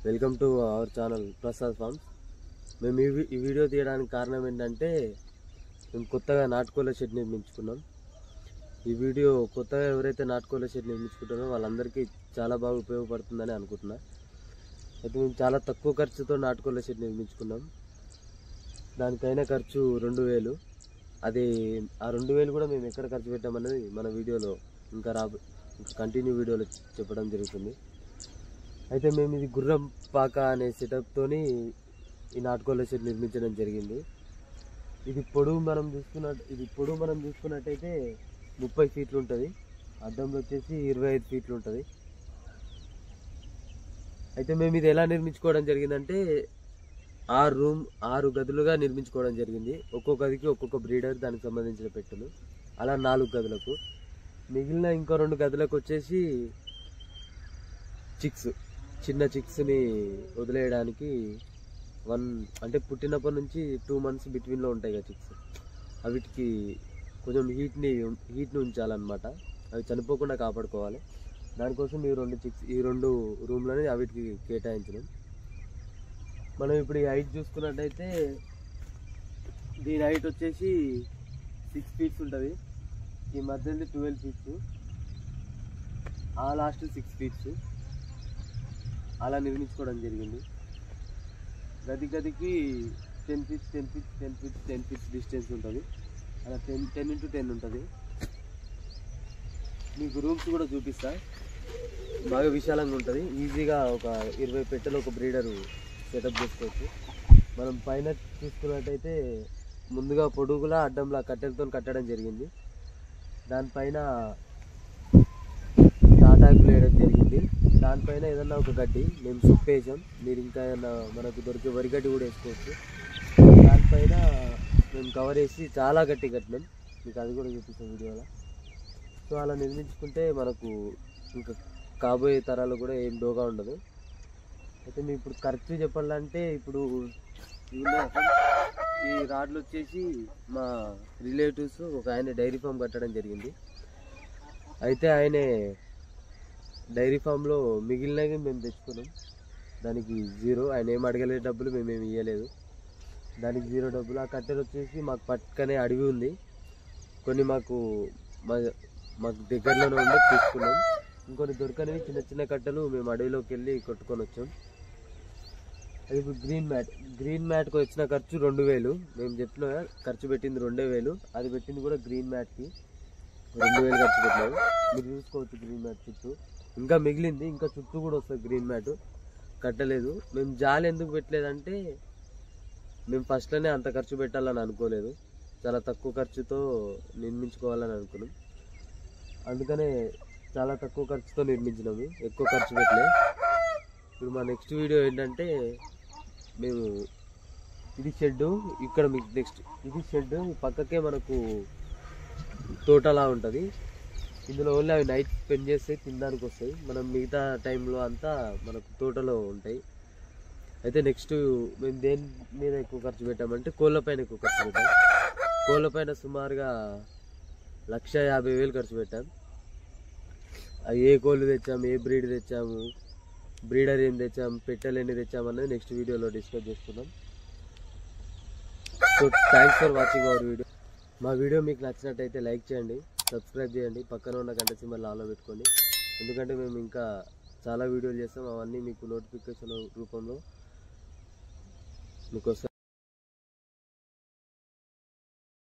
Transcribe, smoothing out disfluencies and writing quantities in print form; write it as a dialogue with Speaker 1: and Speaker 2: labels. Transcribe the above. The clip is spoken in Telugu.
Speaker 1: Welcome to our channel Prasad farms. మేము ఈ వీడియో తీయడానికి కారణం ఏంటంటే మేము కొత్తగా నాటుకోళ్ల షెడ్ నిర్మించుకున్నాం. ఈ వీడియో కొత్తగా ఎవరైతే నాటుకోళ్ల షెడ్ నిర్మించుకుంటారో వాళ్ళందరికీ చాలా బాగా ఉపయోగపడుతుందని అనుకుంటున్నా. అయితే మేము చాలా తక్కువ ఖర్చుతో నాటుకోళ్ల షెడ్ నిర్మించుకున్నాం. దానికైనా ఖర్చు 2000. అది ఆ 2000 కూడా మేము ఎక్కడ ఖర్చు పెట్టామన్నది మన వీడియోలో ఇంకా కంటిన్యూ వీడియోలో చెప్పడం జరుగుతుంది. అయితే మేము ఇది గుర్రం పాక అనే సెటప్తోని ఈ నాటుకోళ్ల షెడ్ నిర్మించడం జరిగింది. ఇది పొడవు మనం చూసుకున్నట్టయితే 30 ఫీట్లు ఉంటుంది. అడ్డంలో వచ్చేసి 25 ఫీట్లు ఉంటుంది. అయితే మేము ఇది ఎలా నిర్మించుకోవడం జరిగిందంటే 6 గదులుగా నిర్మించుకోవడం జరిగింది. ఒక్కొక్క గదికి ఒక్కొక్క బ్రీడర్, దానికి సంబంధించిన పెట్టెలు, అలా 4 గదులకు. మిగిలిన ఇంకో 2 గదులకు వచ్చేసి చిన్న చిక్స్ని వదిలేయడానికి అంటే పుట్టినప్పటి నుంచి 2 మంత్స్ బిట్వీన్లో ఉంటాయి కదా చిక్స్, వీటికి కొంచెం హీట్ని ఉంచాలన్నమాట. అవి చనిపోకుండా కాపాడుకోవాలి. దానికోసం ఈ 2 రూమ్లని వీటికి కేటాయించడం. మనం ఇప్పుడు ఈ హైట్ చూసుకున్నట్టయితే దీని హైట్ వచ్చేసి 6 ఫీట్స్ ఉంటుంది. ఈ మధ్యలో 12 ఫీట్స్, ఆ లాస్ట్ 6 ఫీట్స్ అలా నిర్మించుకోవడం జరిగింది. గదికి 10 ఫీట్స్ డిస్టెన్స్ ఉంటుంది. అలా 10 into 10 ఉంటుంది. మీకు రూమ్స్ కూడా చూపిస్తా. బాగా విశాలంగా ఉంటుంది. ఈజీగా ఒక 20 పెట్టెలు ఒక బ్రీడరు సెటప్ చేసుకోవచ్చు. మనం పైన చూసుకున్నట్టయితే ముందుగా పొడుగులా అడ్డంలా కట్టెలతో కట్టడం జరిగింది. దానిపైన తాటాకులు వేయడం జరిగింది. దానిపైన ఏదన్నా ఒక గడ్డి మేము వేసాం. మీరు ఇంకా ఏదన్నా మనకు దొరికే వరి గడ్డి కూడా వేసుకోవచ్చు. దానిపైన మేము కవర్ వేసి చాలా గట్టి కట్టినాం. మీకు అది కూడా చూపిస్తాం వీడియోలో. సో అలా నిర్మించుకుంటే మనకు ఇంకా కాబోయే తరాలు కూడా ఏం డోగా ఉండదు. అయితే మేము ఇప్పుడు ఖర్చు చెప్పాలంటే ఇప్పుడు ఈ రాడ్లు వచ్చేసి మా రిలేటివ్స్ ఒక ఆయన డైరీ ఫామ్ కట్టడం జరిగింది. అయితే ఆయనే డైరీ ఫామ్లో మిగిలినవి మేము తెచ్చుకున్నాం. దానికి 0. ఆయన ఏం అడగలేదు, డబ్బులు మేమేమి ఇవ్వలేదు. దానికి 0 డబ్బులు. ఆ కట్టెలు వచ్చేసి మాకు పట్టుకనే అడవి ఉంది, కొన్ని మాకు దగ్గరలోనే ఉండి తీసుకున్నాం. ఇంకొన్ని దొరకనివి చిన్న కట్టెలు మేము అడవిలోకి వెళ్ళి కొట్టుకొని వచ్చాం. అది ఇప్పుడు గ్రీన్ మ్యాట్కి వచ్చిన ఖర్చు 2000. మేము చెప్పిన ఖర్చు పెట్టింది 2000. అది పెట్టింది కూడా గ్రీన్ మ్యాట్కి 2000 ఖర్చు పెట్టినాము. మీరు చూసుకోవచ్చు గ్రీన్ మ్యాట్ చుట్టూ. ఇంకా మిగిలింది, ఇంకా చుట్టూ కూడా వస్తుంది గ్రీన్ మ్యాట్, కట్టలేదు. మేము జాలి ఎందుకు పెట్టలేదంటే మేము ఫస్ట్లోనే అంత ఖర్చు పెట్టాలని అనుకోలేదు. చాలా తక్కువ ఖర్చుతో నిర్మించుకోవాలని అనుకున్నాం. అందుకనే చాలా తక్కువ ఖర్చుతో నిర్మించినాము, ఎక్కువ ఖర్చు పెట్టలే. ఇప్పుడు మా నెక్స్ట్ వీడియో ఏంటంటే మేము ఇది షెడ్, ఇక్కడ మీకు నెక్స్ట్ ఇది షెడ్ పక్కకే మనకు తోటలా ఉంటుంది. ఇందులో ఓన్లీ అవి నైట్ స్పెండ్ చేస్తే తినడానికి వస్తాయి. మనం మిగతా టైంలో అంతా మనకు తోటలో ఉంటాయి. అయితే నెక్స్ట్ మేము దేని మీద ఎక్కువ ఖర్చు పెట్టామంటే కోళ్ళ పైన ఎక్కువ ఖర్చు పెట్టాం. కోళ్ళ పైన సుమారుగా 150,000 ఖర్చు పెట్టాం. అవి ఏ కోళ్ళు తెచ్చాము, ఏ బ్రీడ్ తెచ్చాము, బ్రీడర్ ఏం తెచ్చాము, పెట్టెలు ఎన్ని తెచ్చాము అన్నది నెక్స్ట్ వీడియోలో డిస్కస్ చేసుకుందాం. So thanks for watching our video. మా వీడియో మీకు నచ్చినట్టయితే లైక్ చేయండి, సబ్స్క్రైబ్ చేయండి, పక్కన ఉన్న గంట సింబల్ ఆన్లో పెట్టుకోండి. ఎందుకంటే మేము ఇంకా చాలా వీడియోలు చేస్తాం, అవన్నీ మీకు నోటిఫికేషన్ రూపంలో మీకు వస్తాయి.